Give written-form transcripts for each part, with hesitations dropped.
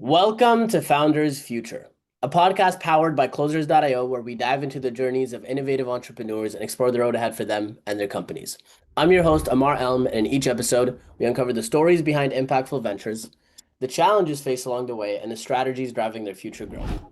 Welcome to Founders Future, a podcast powered by Closers.io, where we dive into the journeys of innovative entrepreneurs and explore the road ahead for them and their companies. I'm your host, Amar Elm, and in each episode, we uncover the stories behind impactful ventures, the challenges faced along the way, and the strategies driving their future growth.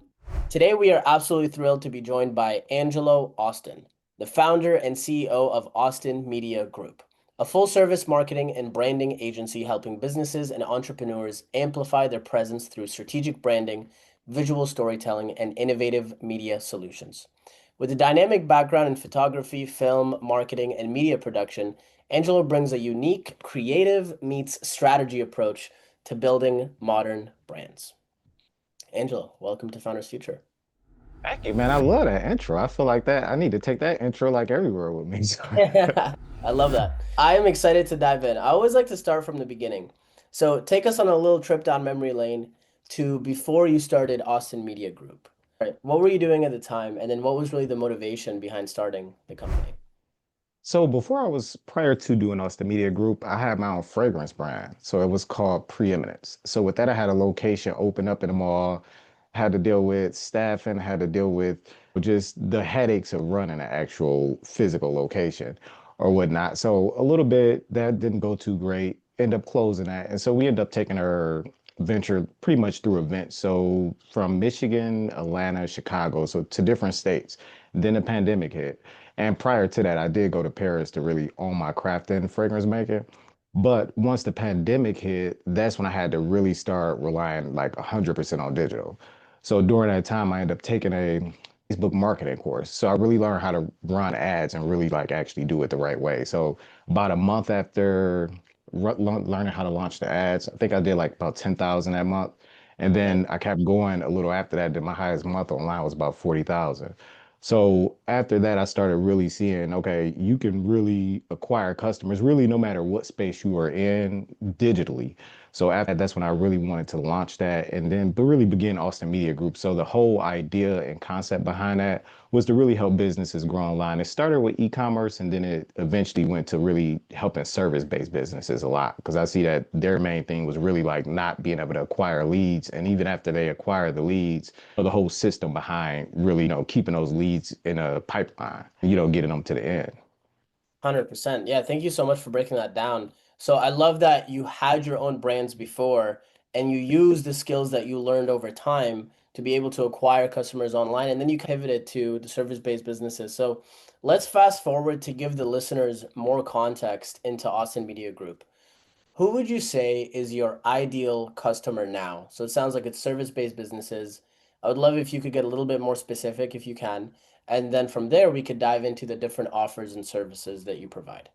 Today, we are absolutely thrilled to be joined by Angelo Austin, the founder and CEO of Austin Media Group, a full-service marketing and branding agency helping businesses and entrepreneurs amplify their presence through strategic branding, visual storytelling, and innovative media solutions. With a dynamic background in photography, film, marketing, and media production, Angelo brings a unique, creative meets strategy approach to building modern brands. Angelo, welcome to Founders Future. Thank you, man. I love that intro. I feel like that. I need to take that intro like everywhere with me. I love that. I am excited to dive in. I always like to start from the beginning. So take us on a little trip down memory lane to before you started Austin Media Group. Right. What were you doing at the time? And then what was really the motivation behind starting the company? So before I was prior to doing Austin Media Group, I had my own fragrance brand. So it was called Preeminence. So with that, I had a location open up in the mall, had to deal with staffing, had to deal with just the headaches of running an actual physical location or whatnot. So a little bit that didn't go too great. End up closing that. And so we ended up taking our venture pretty much through events. So from Michigan, Atlanta, Chicago, so to different states. Then the pandemic hit. And prior to that, I did go to Paris to really own my craft in fragrance making. But once the pandemic hit, that's when I had to really start relying like 100% on digital. So during that time, I ended up taking a Facebook marketing course. So I really learned how to run ads and really like actually do it the right way. So about a month after learning how to launch the ads, I think I did like about 10,000 that month. And Nice. then I kept going a little after that. Then my highest month online was about 40,000. So after that, I started really seeing, okay, you can really acquire customers really no matter what space you are in digitally. So after that, that's when I really wanted to launch that and then but really begin Austin Media Group. So the whole idea and concept behind that was to really help businesses grow online. It started with e-commerce and then it eventually went to really helping service-based businesses a lot because I see that their main thing was really like not being able to acquire leads. And even after they acquire the leads, the whole system behind really, keeping those leads in a pipeline, getting them to the end. 100%. Yeah, thank you so much for breaking that down. So I love that you had your own brands before and you used the skills that you learned over time to be able to acquire customers online, and then you pivoted to the service-based businesses. So let's fast forward to give the listeners more context into Austin Media Group. Who would you say is your ideal customer now? So it sounds like it's service-based businesses. I would love if you could get a little bit more specific if you can. And then from there, we could dive into the different offers and services that you provide.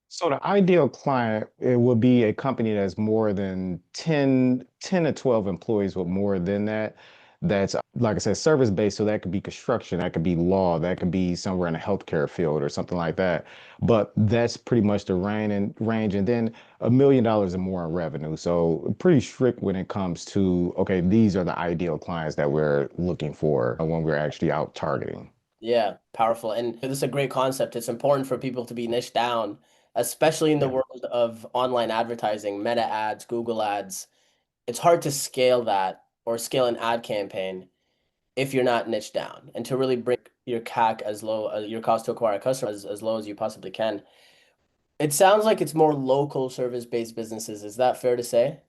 So the ideal client, it would be a company that's more than 10 to 12 employees with more than that. That's, like I said, service-based. So that could be construction, that could be law, that could be somewhere in the healthcare field or something like that. But that's pretty much the range. And then $1 million or more in revenue. So pretty strict when it comes to, okay, these are the ideal clients that we're looking for when we're actually out targeting. Yeah, powerful. And this is a great concept. It's important for people to be niche down, especially in the Yeah. world of online advertising, Meta ads, Google ads. It's hard to scale that or scale an ad campaign if you're not niche down, and to really bring your CAC as low, your cost to acquire a customer as low as you possibly can. It sounds like it's more local service-based businesses. Is that fair to say?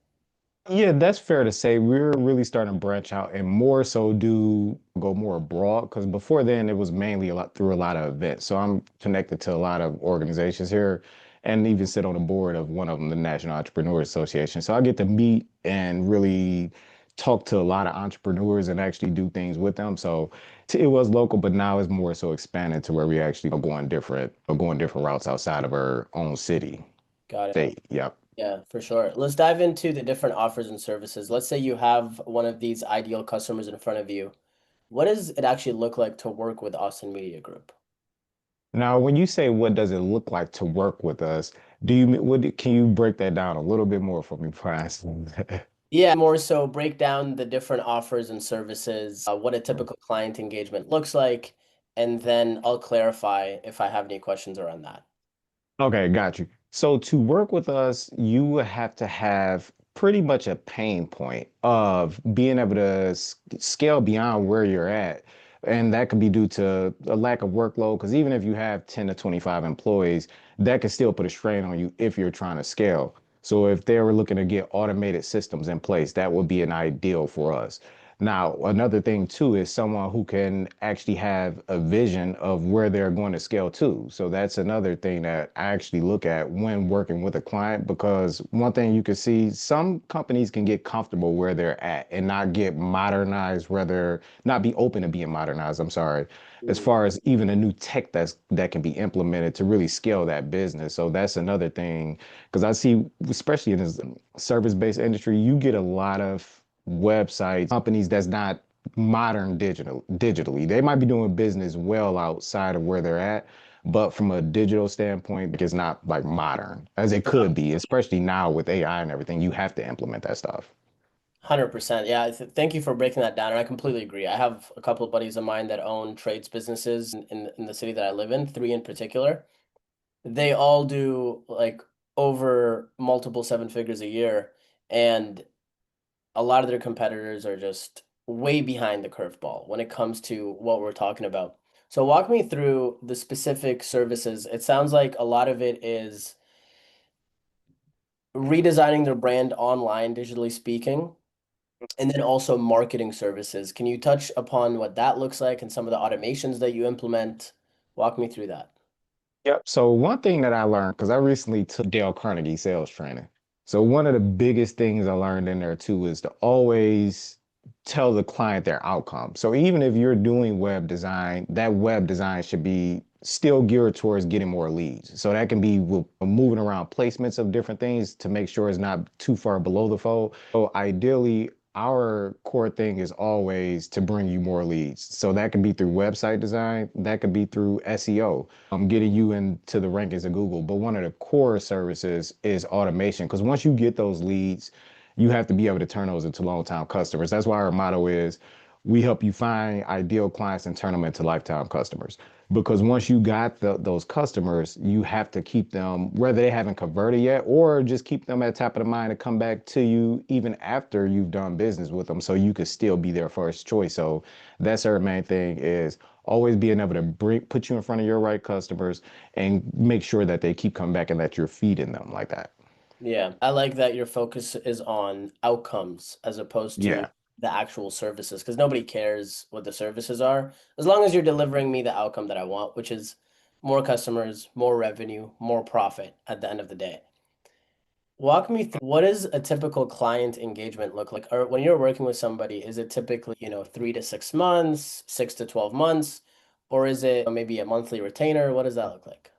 Yeah, that's fair to say. We're really starting to branch out and more so do go more abroad because before then it was mainly a lot through a lot of events. So I'm connected to a lot of organizations here and even sit on the board of one of them, the National Entrepreneur Association. So I get to meet and really talk to a lot of entrepreneurs and actually do things with them. So it was local, but now it's more so expanded to where we actually are going different routes outside of our own city, Got it. state. Yep. Yeah, for sure. Let's dive into the different offers and services. Let's say you have one of these ideal customers in front of you. What does it actually look like to work with Austin Media Group? Now, when you say what does it look like to work with us, can you break that down a little bit more for me, Price? Yeah, more so break down the different offers and services, what a typical client engagement looks like, and then I'll clarify if I have any questions around that. Okay, got you. So to work with us, you would have to have pretty much a pain point of being able to scale beyond where you're at. And that could be due to a lack of workload, because even if you have 10 to 25 employees, that can still put a strain on you if you're trying to scale. So if they were looking to get automated systems in place, that would be an ideal for us. Now, another thing too is someone who can actually have a vision of where they're going to scale to. So that's another thing that I actually look at when working with a client, because one thing you can see, some companies can get comfortable where they're at and not get modernized, rather not be open to being modernized, I'm sorry, as Mhm. far as even a new tech that can be implemented to really scale that business. So that's another thing, because I see, especially in this service-based industry, you get a lot of websites, companies that's not modern digitally. They might be doing business well outside of where they're at, but from a digital standpoint, it's not like modern as it could be, especially now with AI and everything. You have to implement that stuff. 100%. Yeah, thank you for breaking that down. And I completely agree. I have a couple of buddies of mine that own trades businesses in the city that I live in, three in particular. They all do like over multiple seven figures a year. And a lot of their competitors are just way behind the curveball when it comes to what we're talking about. So walk me through the specific services. It sounds like a lot of it is redesigning their brand online, digitally speaking, and then also marketing services. Can you touch upon what that looks like and some of the automations that you implement? Walk me through that. Yep. So one thing that I learned, because I recently took Dale Carnegie sales training. So one of the biggest things I learned in there too is to always tell the client their outcome. So even if you're doing web design, that web design should be still geared towards getting more leads. So that can be with moving around placements of different things to make sure it's not too far below the fold. So ideally, our core thing is always to bring you more leads. So that can be through website design, that could be through SEO, getting you into the rankings of Google. But one of the core services is automation, because once you get those leads, you have to be able to turn those into long-time customers. That's why our motto is we help you find ideal clients and turn them into lifetime customers. Because once you got those customers, you have to keep them, whether they haven't converted yet, or just keep them at top of the mind to come back to you even after you've done business with them, so you could still be their first choice. So that's our main thing, is always being able to put you in front of your right customers and make sure that they keep coming back and that you're feeding them like that. Yeah, I like that your focus is on outcomes as opposed to Yeah. the actual services because nobody cares what the services are as long as you're delivering me the outcome that I want, which is more customers, more revenue, more profit at the end of the day. Walk me through what does a typical client engagement look like? Or when you're working with somebody, is it typically, 3 to 6 months, 6 to 12 months, or is it maybe a monthly retainer? What does that look like?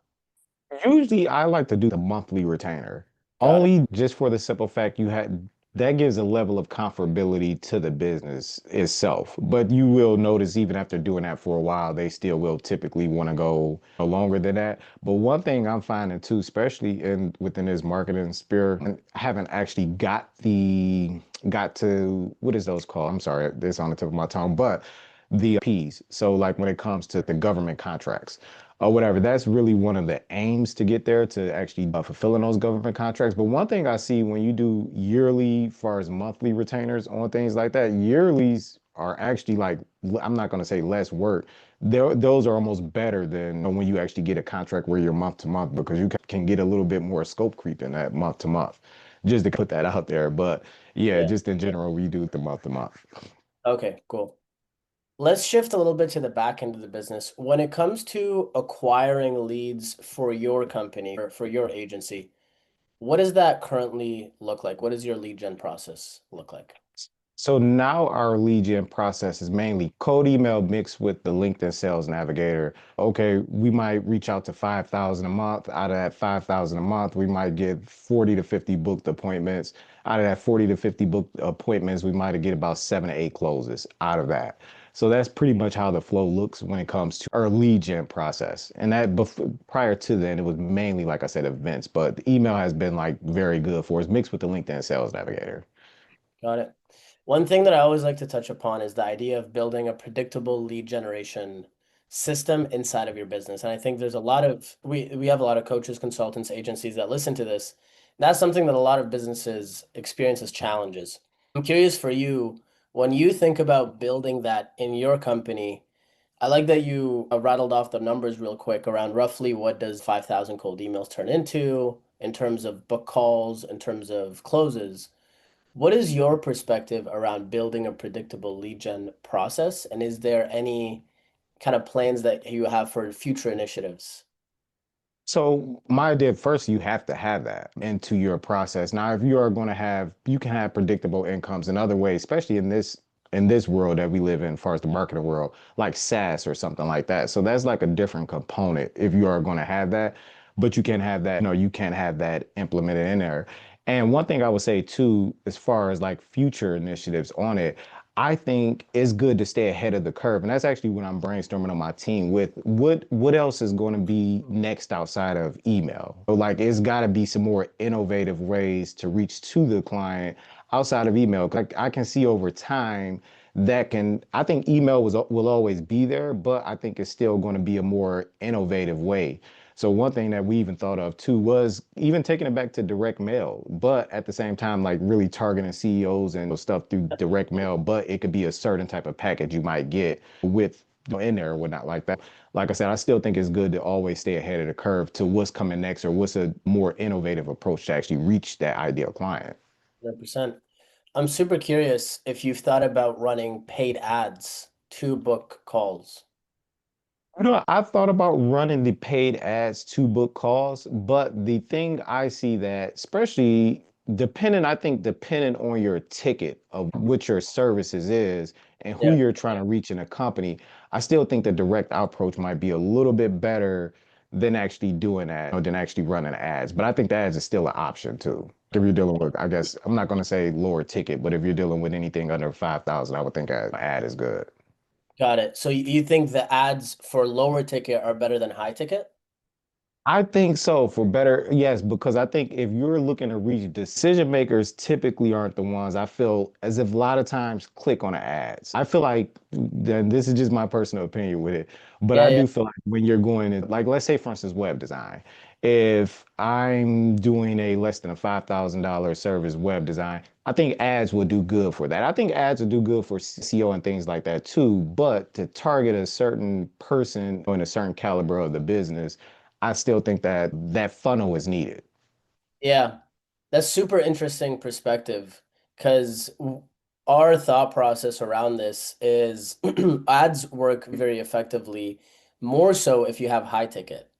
Usually I like to do the monthly retainer, Got it. only just for the simple fact you had that gives a level of comfortability to the business itself. But you will notice even after doing that for a while, they still will typically want to go longer than that. But one thing I'm finding too, especially in within this marketing sphere, and I haven't actually got to what is those called? I'm sorry, this on the tip of my tongue, but the P's. So like when it comes to the government contracts or whatever. That's really one of the aims to get there, to actually fulfilling those government contracts. But one thing I see when you do yearly, far as monthly retainers on things like that, yearlies are actually like, I'm not going to say less work. Those are almost better than when you actually get a contract where you're month to month, because you can get a little bit more scope creep in that month to month. Just to put that out there. But yeah, Yeah. just in general, we do the month to month. Okay, cool. Let's shift a little bit to the back end of the business. When it comes to acquiring leads for your company or for your agency, what does that currently look like? What does your lead gen process look like? So now our lead gen process is mainly cold email mixed with the LinkedIn Sales Navigator. Okay, we might reach out to 5,000 a month. Out of that 5,000 a month, we might get 40 to 50 booked appointments. Out of that 40 to 50 booked appointments, we might get about 7 to 8 closes out of that. So that's pretty much how the flow looks when it comes to our lead gen process. And that prior to then, it was mainly, like I said, events, but the email has been like very good for us, mixed with the LinkedIn Sales Navigator. Got it. One thing that I always like to touch upon is the idea of building a predictable lead generation system inside of your business. And I think there's a lot of we have a lot of coaches, consultants, agencies that listen to this That's something that a lot of businesses experience as challenges. I'm curious for you, when you think about building that in your company, I like that you rattled off the numbers real quick around roughly what does 5,000 cold emails turn into in terms of book calls, in terms of closes. What is your perspective around building a predictable lead gen process? And is there any kind of plans that you have for future initiatives? So my idea first, you have to have that into your process. Now, if you are going to have, you can have predictable incomes in other ways, especially in this world that we live in, as far as the marketing world, like SaaS or something like that. So that's like a different component if you are going to have that, but you can have that, you can have that implemented in there. And one thing I would say too, as far as like future initiatives on it, I think it's good to stay ahead of the curve. And that's actually what I'm brainstorming on my team with. What else is going to be next outside of email? So like it's got to be some more innovative ways to reach to the client outside of email. Like I can see over time I think email will always be there, but I think it's still going to be a more innovative way. So one thing that we even thought of too was even taking it back to direct mail, but at the same time, like really targeting CEOs and stuff through direct mail, but it could be a certain type of package you might get with in there or whatnot like that. Like I said, I still think it's good to always stay ahead of the curve to what's coming next or what's a more innovative approach to actually reach that ideal client. 100%. I'm super curious if you've thought about running paid ads to book calls. I've thought about running the paid ads to book calls, but the thing I see that, especially I think depending on your ticket of what your services is and who Yeah, you're trying to reach in a company, I still think the direct approach might be a little bit better than actually doing that, than actually running ads. But I think the ads is still an option too. If you're dealing with, I guess, I'm not going to say lower ticket, but if you're dealing with anything under 5,000, I would think an ad is good. got it. So you think the ads for lower ticket are better than high ticket? I think so for better, yes, because I think if you're looking to reach decision makers, typically aren't the ones I feel as if a lot of times click on the ads. I feel like, then this is just my personal opinion with it, but Yeah, I yeah, do feel like when you're going in, like let's say for instance, web design. If I'm doing a less than a $5,000 service web design, I think ads will do good for that. I think ads will do good for SEO and things like that too, but to target a certain person in a certain caliber of the business, I still think that that funnel is needed. yeah. That's super interesting perspective because our thought process around this is ads work very effectively, more so if you have high ticket.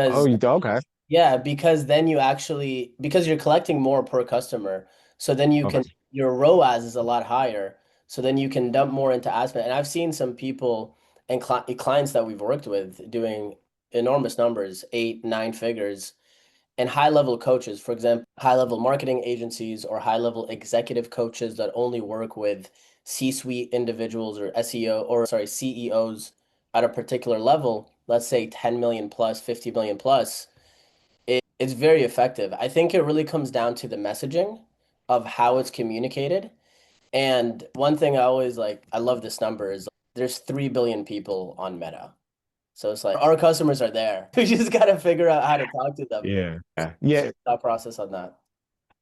Oh, Because okay. yeah, because then you actually because you're collecting more per customer, so then you Okay. can your ROAS is a lot higher, so then you can dump more into ad spend. And I've seen some people and clients that we've worked with doing enormous numbers, eight, nine figures, and high level coaches, for example, high level marketing agencies or high level executive coaches that only work with C-suite individuals or SEO or sorry, CEOs at a particular level, let's say 10 million plus, 50 million plus it's very effective. I think it really comes down to the messaging of how it's communicated. And one thing I always like, I love this number is there's 3 billion people on Meta. So it's like our customers are there. We just got to figure out how to talk to them. Yeah. So Yeah. thought process on that.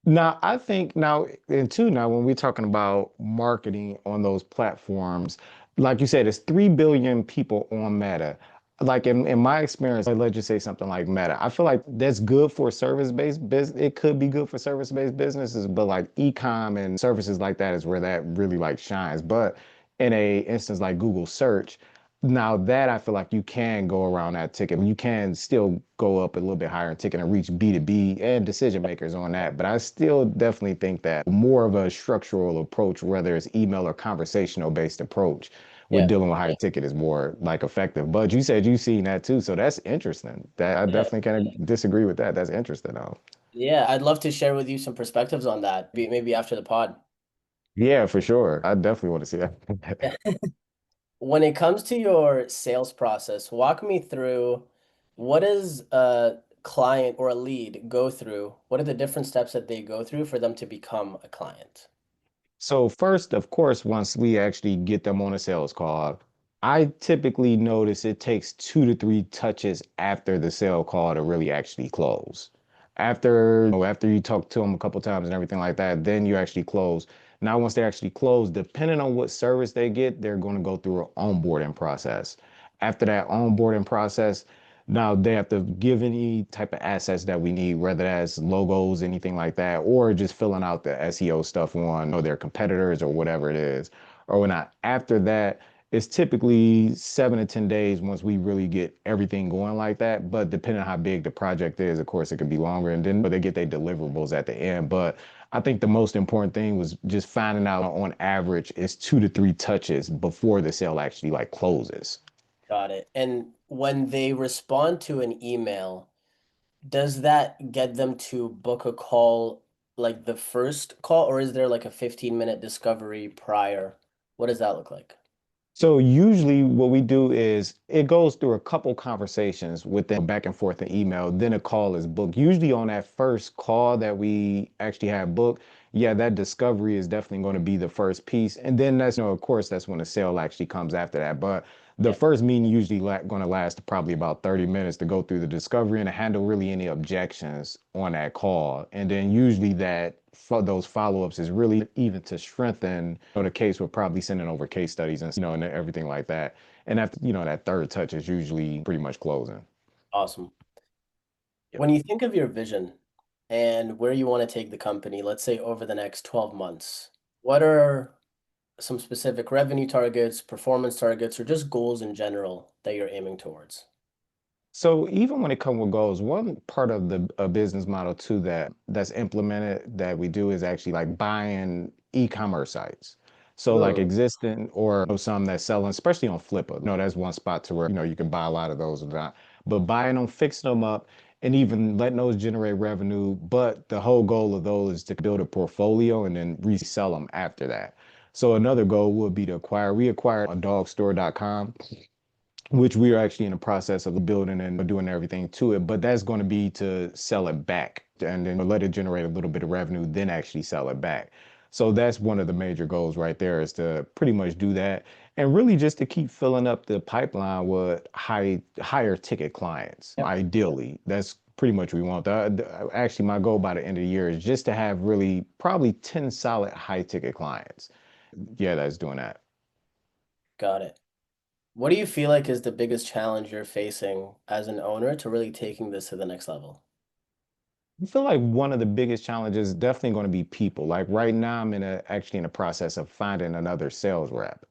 Now, I think now, and two, now when we're talking about marketing on those platforms, like you said, it's 3 billion people on Meta. Like in my experience, like, let's just say something like Meta. I feel like that's good for service-based business. It could be good for service-based businesses, but like e-com and services like that is where that really like shines. But in a instance like Google search, now that I feel like you can go around that ticket, you can still go up a little bit higher in ticket and reach B2B and decision makers on that. But I still definitely think that more of a structural approach, whether it's email or conversational based approach with Yeah. dealing with higher ticket is more like effective. But you said you've seen that too. So that's interesting. That I Yeah. definitely can't disagree with that. That's interesting though. Yeah. I'd love to share with you some perspectives on that, maybe after the pod. Yeah, for sure. I definitely want to see that. When it comes to your sales process, walk me through what does a client or a lead go through? What are the different steps that they go through for them to become a client? So first, of course, once we actually get them on a sales call, I typically notice it takes 2 to 3 touches after the sale call to really actually close. After you talk to them a couple times and everything like that, then you actually close. Now, once they actually close, depending on what service they get, they're going to go through an onboarding process. After that onboarding process, now they have to give any type of assets that we need, whether that's logos, anything like that, or just filling out the SEO stuff on their competitors or whatever it is, or whatnot. After that, it's typically 7 to 10 days once we really get everything going like that. But depending on how big the project is, of course, it could be longer. And then they get their deliverables at the end. But I think the most important thing was just finding out on average it's 2 to 3 touches before the sale actually like closes. Got it. And when they respond to an email, does that get them to book a call like the first call, or is there like a 15-minute discovery prior? What does that look like? So usually what we do is it goes through a couple conversations with them back and forth in email, then a call is booked. Usually on that first call that we actually have booked, yeah, that discovery is definitely going to be the first piece. And then that's, of course, that's when the sale actually comes after that. But the Yeah, first meeting usually going to last probably about 30 minutes to go through the discovery and to handle really any objections on that call. And then usually that for those follow-ups is really even to strengthen the case. We're probably sending over case studies and and everything like that. And after that third touch is usually pretty much closing. awesome. Yep. When you think of your vision and where you want to take the company, let's say over the next 12 months, what are some specific revenue targets, performance targets, or just goals in general that you're aiming towards? So even when it comes with goals, one part of the business model too that's implemented that we do is actually like buying e-commerce sites. So like Mm, existing or some that's selling, especially on Flippa. That's one spot to where you can buy a lot of those or not. But buying them, fixing them up, and even letting those generate revenue. But the whole goal of those is to build a portfolio and then resell them after that. So another goal would be to acquire. We acquired a dogstore.com, which we are actually in the process of building and doing everything to it. But that's going to be to sell it back and then let it generate a little bit of revenue, then actually sell it back. So that's one of the major goals right there is to pretty much do that and really just to keep filling up the pipeline with higher ticket clients. yep, Ideally, that's pretty much what we want. Actually, my goal by the end of the year is just to have really probably 10 solid high ticket clients. Yeah, that's doing that. got it. What do you feel like is the biggest challenge you're facing as an owner to really taking this to the next level? I feel like one of the biggest challenges is definitely going to be people. Like right now, I'm actually in the process of finding another sales rep.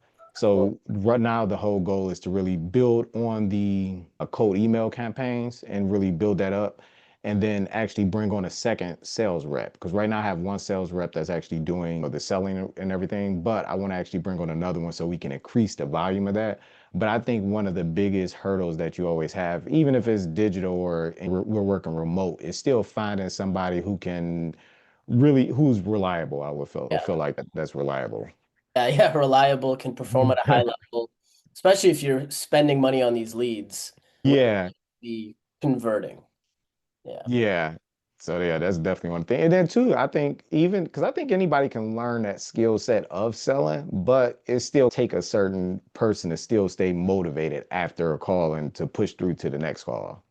Cool. So right now, the whole goal is to really build on the cold email campaigns and really build that up, and then actually bring on a second sales rep. Because right now, I have one sales rep that's actually doing the selling and everything, but I want to actually bring on another one so we can increase the volume of that. But I think one of the biggest hurdles that you always have, even if it's digital or and we're working remote, is still finding somebody who can who's reliable. I would Yeah. feel like that's reliable. Yeah, yeah, reliable, can perform at a high level, especially if you're spending money on these leads, Yeah, be converting. Yeah, yeah. So yeah, that's definitely one thing. And then too, I think even because I think anybody can learn that skill set of selling, but it still take a certain person to still stay motivated after a call and to push through to the next call.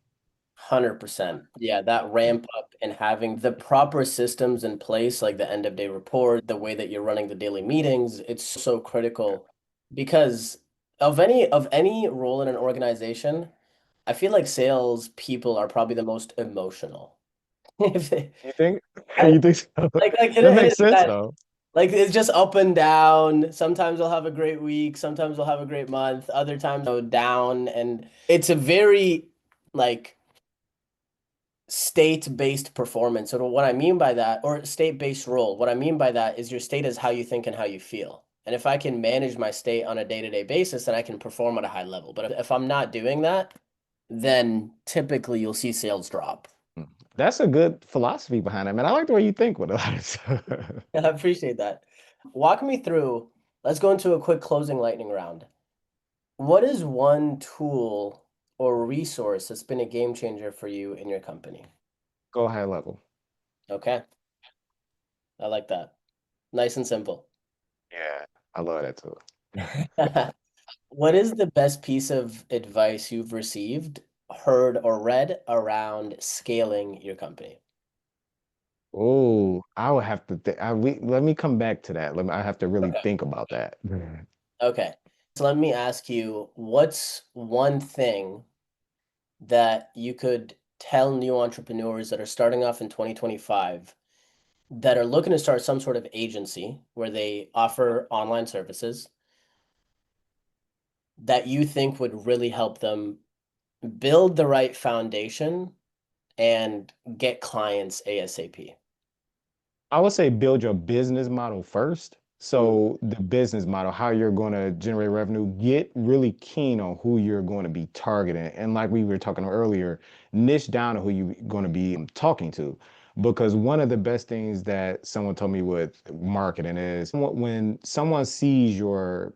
100%. Yeah, that ramp up and having the proper systems in place, like the end of day report, the way that you're running the daily meetings, it's so critical because of any role in an organization, I feel like sales people are probably the most emotional. If they, You think? I, You think so? like That it makes is sense that though. like it's just up and down. Sometimes they'll have a great week, sometimes they'll have a great month, other times they'll down, and it's a very like state-based performance. So what I mean by that, or state-based role, what I mean by that is your state is how you think and how you feel. And if I can manage my state on a day-to-day basis, then I can perform at a high level. But if I'm not doing that, then typically you'll see sales drop. That's a good philosophy behind it, man. I like the way you think with a lot of stuff. I appreciate that. Walk me through, let's go into a quick closing lightning round. What is one tool or resource that's been a game changer for you in your company? Go high level. Okay, I like that. Nice and simple. Yeah, I love that too. What is the best piece of advice you've received, heard, or read around scaling your company? Oh, I would have to let me come back to that. I have to really Okay. think about that. Okay. So let me ask you, what's one thing that you could tell new entrepreneurs that are starting off in 2025 that are looking to start some sort of agency where they offer online services that you think would really help them build the right foundation and get clients ASAP? I would say build your business model first. Mm, So the business model, how you're going to generate revenue, get really keen on who you're going to be targeting. And like we were talking earlier, niche down to who you're going to be talking to. Because one of the best things that someone told me with marketing is when someone sees your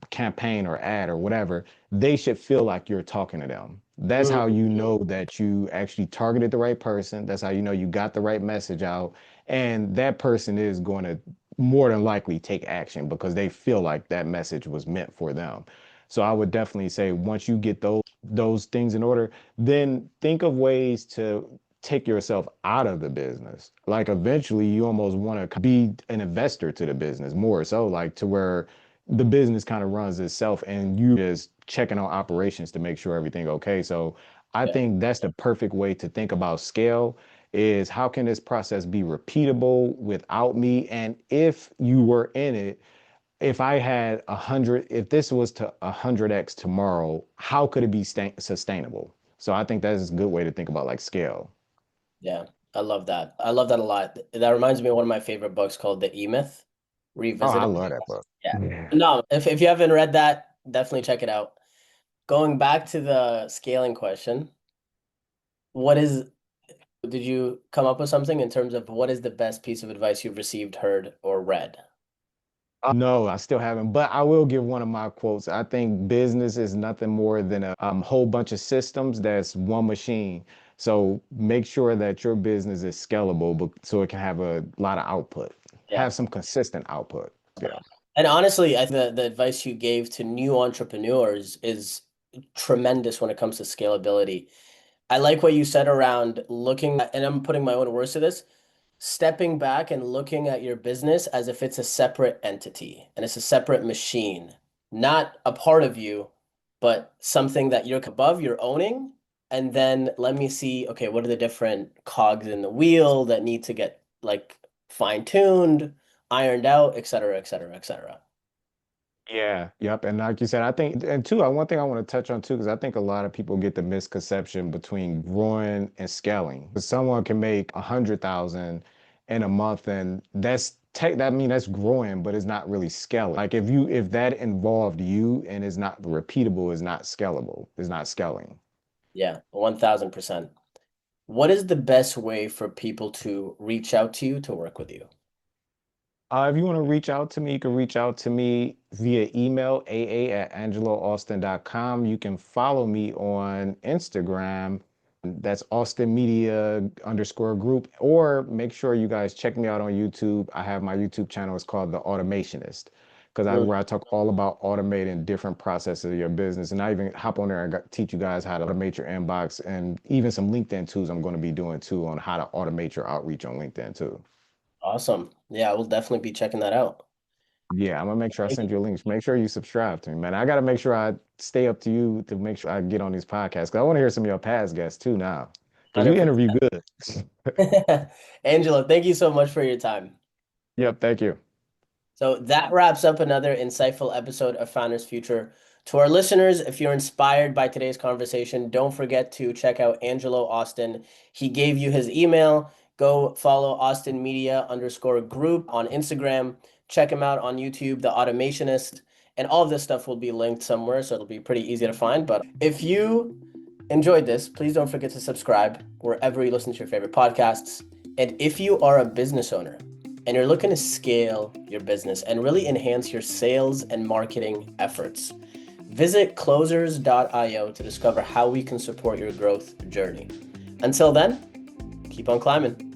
campaign or ad or whatever, they should feel like you're talking to them. That's mm, how you know that you actually targeted the right person. That's how you know you got the right message out. And that person is going to more than likely take action because they feel like that message was meant for them. So I would definitely say once you get those things in order, then think of ways to take yourself out of the business. Like eventually you almost want to be an investor to the business more so like to where the business kind of runs itself and you just checking on operations to make sure everything okay. So I yeah, think that's the perfect way to think about scale is how can this process be repeatable without me? And if you were in it, if I had 100, if this was to 100x tomorrow, how could it be sustainable? So I think that's a good way to think about like scale. yeah. I love that. I love that a lot. That reminds me of one of my favorite books called The E-Myth, Oh, I Revisited. love that book. Yeah. Yeah. No, if you haven't read that, definitely check it out. Going back to the scaling question, what is, did you come up with something in terms of what is the best piece of advice you've received, heard, or read? No, I still haven't, but I will give one of my quotes. I think business is nothing more than a whole bunch of systems that's one machine. So make sure that your business is scalable, so it can have a lot of output, Yeah. have some consistent output. Yeah. And honestly, I think the advice you gave to new entrepreneurs is tremendous when it comes to scalability. I like what you said around looking at, and I'm putting my own words to this, stepping back and looking at your business as if it's a separate entity and it's a separate machine, not a part of you, but something that you're above, you're owning. And then let me see, okay, what are the different cogs in the wheel that need to get like fine-tuned, ironed out, et cetera, et cetera, et cetera. Yeah, yep. And like you said, I think, and two, one thing I want to touch on too, because I think a lot of people get the misconception between growing and scaling. 'Cause someone can make 100,000 in a month, and that mean that's growing, but it's not really scaling. Like if that involved you and is not repeatable, is not scalable, is not scaling. Yeah, 1000%. What is the best way for people to reach out to you to work with you? If you want to reach out to me, you can reach out to me via email, aa@angeloaustin.com. You can follow me on Instagram. That's Austin Media underscore group. Or make sure you guys check me out on YouTube. I have my YouTube channel. It's called The Automationist. Because Mm, where I talk all about automating different processes of your business. And I even hop on there and teach you guys how to automate your inbox and even some LinkedIn tools I'm going to be doing too on how to automate your outreach on LinkedIn too. awesome. Yeah, I will definitely be checking that out. Yeah, I'm gonna make sure I Thank send you. you a link. Make sure you subscribe to me, man. I gotta make sure I stay up to you to make sure I get on these podcasts. Cause I want to hear some of your past guests too now. Cause you 100%. interview good. Angelo, thank you so much for your time. Yep, thank you. So that wraps up another insightful episode of Founders Future. To our listeners, if you're inspired by today's conversation, don't forget to check out Angelo Austin. He gave you his email. Go follow Austin Media underscore group on Instagram. Check him out on YouTube, The Automationist. And all of this stuff will be linked somewhere, so it'll be pretty easy to find. But if you enjoyed this, please don't forget to subscribe wherever you listen to your favorite podcasts. And if you are a business owner and you're looking to scale your business and really enhance your sales and marketing efforts, visit closers.io to discover how we can support your growth journey. Until then, keep on climbing.